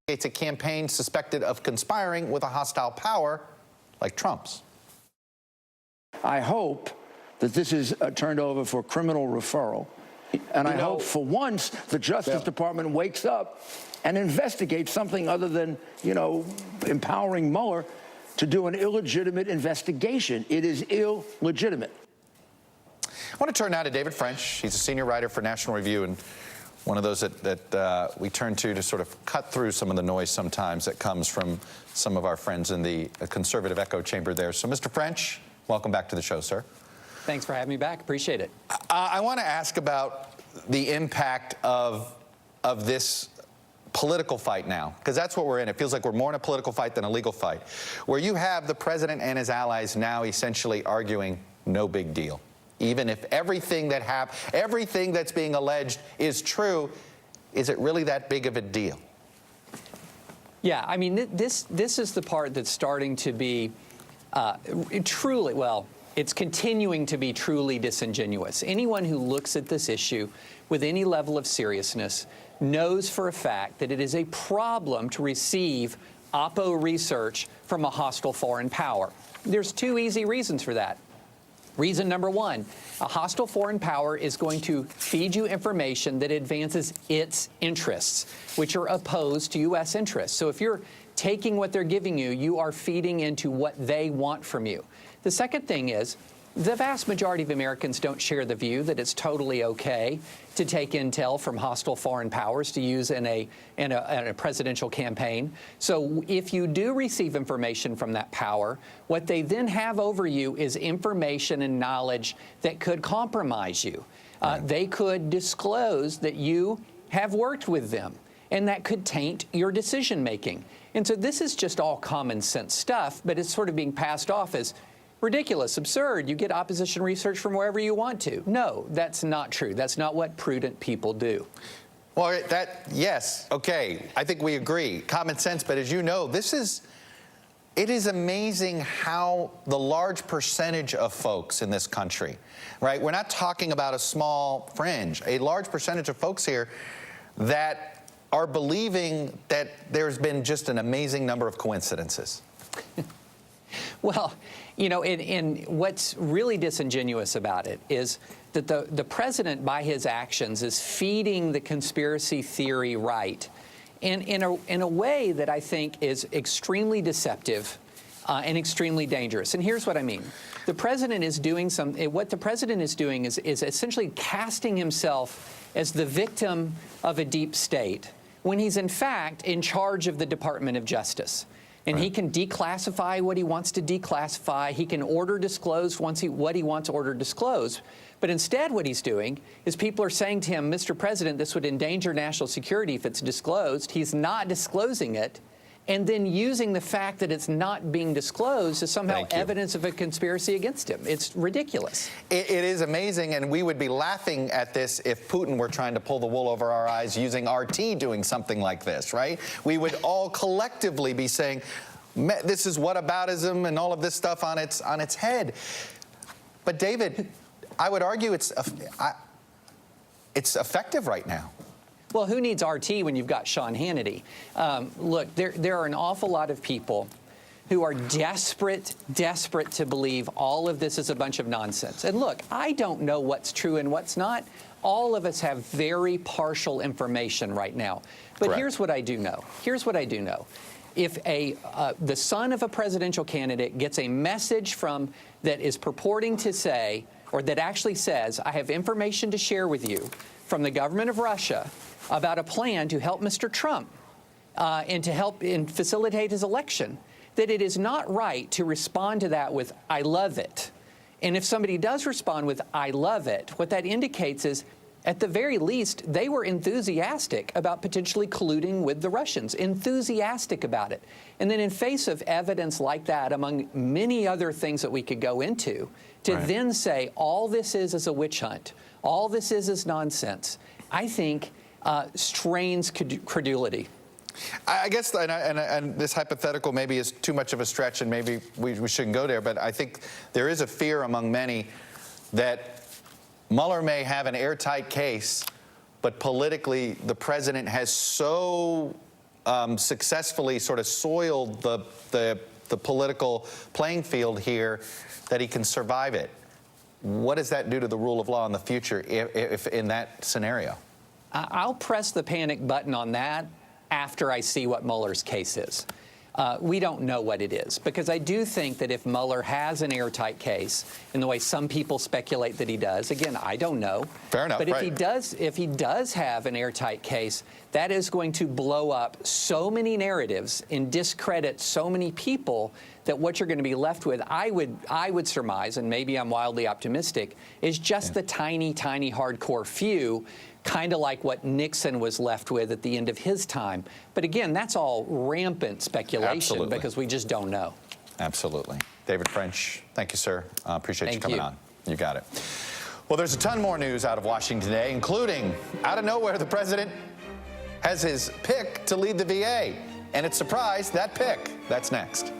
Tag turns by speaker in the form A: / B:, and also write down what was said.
A: It's a campaign suspected of conspiring with a hostile power like Trump's.
B: I hope that this is turned over for criminal referral. And I hope for once the Justice Department wakes up and investigates something other than, empowering Mueller to do an illegitimate investigation. It is illegitimate.
A: I want to turn now to David French. He's a senior writer for National Review and one of those that we turn to sort of cut through some of the noise sometimes that comes from some of our friends in the conservative echo chamber there. So, Mr. French, welcome back to the show, sir.
C: Thanks for having me back. Appreciate it.
A: I want to ask about the impact of this political fight now, because that's what we're in. It feels like we're more in a political fight than a legal fight, where you have the president and his allies now essentially arguing no big deal. Even if everything that's being alleged is true, is it really that big of a deal?
C: Yeah, I mean, this is the part that's starting to be truly, well, it's continuing to be truly disingenuous. Anyone who looks at this issue with any level of seriousness knows for a fact that it is a problem to receive Oppo research from a hostile foreign power. There's two easy reasons for that. Reason number one, a hostile foreign power is going to feed you information that advances its interests, which are opposed to U.S. interests. So if you're taking what they're giving you, you are feeding into what they want from you. The second thing is, the vast majority of Americans don't share the view that it's totally okay to take intel from hostile foreign powers to use in a presidential campaign. So if you do receive information from that power, what they then have over you is information and knowledge that could compromise you. They could disclose that you have worked with them, and that could taint your decision making. And so this is just all common sense stuff, but it's sort of being passed off as ridiculous, absurd. You get opposition research from wherever you want to. No, that's not true. That's not what prudent people do.
A: Well, yes, okay, I think we agree. Common sense, but as you know, it is amazing how the large percentage of folks in this country, right? We're not talking about a small fringe, a large percentage of folks here that are believing that there's been just an amazing number of coincidences.
C: Well, and what's really disingenuous about it is that the president, by his actions, is feeding the conspiracy theory right in a way that I think is extremely deceptive and extremely dangerous. And here's what I mean. The president is doing what the president is doing is essentially casting himself as the victim of a deep state when he's in fact in charge of the Department of Justice. And he can declassify what he wants to declassify. He can order disclosed what he wants ordered disclosed. But instead what he's doing is people are saying to him, Mr. President, this would endanger national security if it's disclosed. He's not disclosing it, and then using the fact that it's not being disclosed as somehow evidence of a conspiracy against him. It's ridiculous.
A: It is amazing, and we would be laughing at this if Putin were trying to pull the wool over our eyes using RT doing something like this, right? We would all collectively be saying, this is whataboutism and all of this stuff on its head. But David, I would argue it's effective right now.
C: Well, who needs RT when you've got Sean Hannity? Look, there are an awful lot of people who are desperate to believe all of this is a bunch of nonsense. And look, I don't know what's true and what's not. All of us have very partial information right now. But
A: Correct.
C: Here's what I do know. If the son of a presidential candidate gets a message that is purporting to say, or that actually says, I have information to share with you from the government of Russia about a plan to help Mr. Trump and to help facilitate his election, that it is not right to respond to that with, I love it. And if somebody does respond with, I love it, what that indicates is, at the very least, they were enthusiastic about potentially colluding with the Russians, enthusiastic about it. And then in face of evidence like that, among many other things that we could go into, to then say all this is a witch hunt, all this is nonsense, I think strains credulity.
A: I guess, and this hypothetical maybe is too much of a stretch, and maybe we shouldn't go there, but I think there is a fear among many that Mueller may have an airtight case, but politically the president has so successfully sort of soiled the political playing field here that he can survive it. What does that do to the rule of law in the future if in that scenario?
C: I'll press the panic button on that after I see what Mueller's case is. We don't know what it is, because I do think that if Mueller has an airtight case, in the way some people speculate that he does, again, I don't know.
A: Fair enough.
C: But if
A: right.
C: he does have an airtight case, that is going to blow up so many narratives and discredit so many people that what you're going to be left with, I would surmise, and maybe I'm wildly optimistic, is just the tiny, tiny hardcore few, kind of like what Nixon was left with at the end of his time. But again, that's all rampant speculation.
A: Absolutely.
C: Because we just don't know.
A: Absolutely. David French, thank you, sir. Appreciate you coming on. You got it. Well, there's a ton more news out of Washington today, including, out of nowhere, the president has his pick to lead the VA. And it's surprise, that pick. That's next.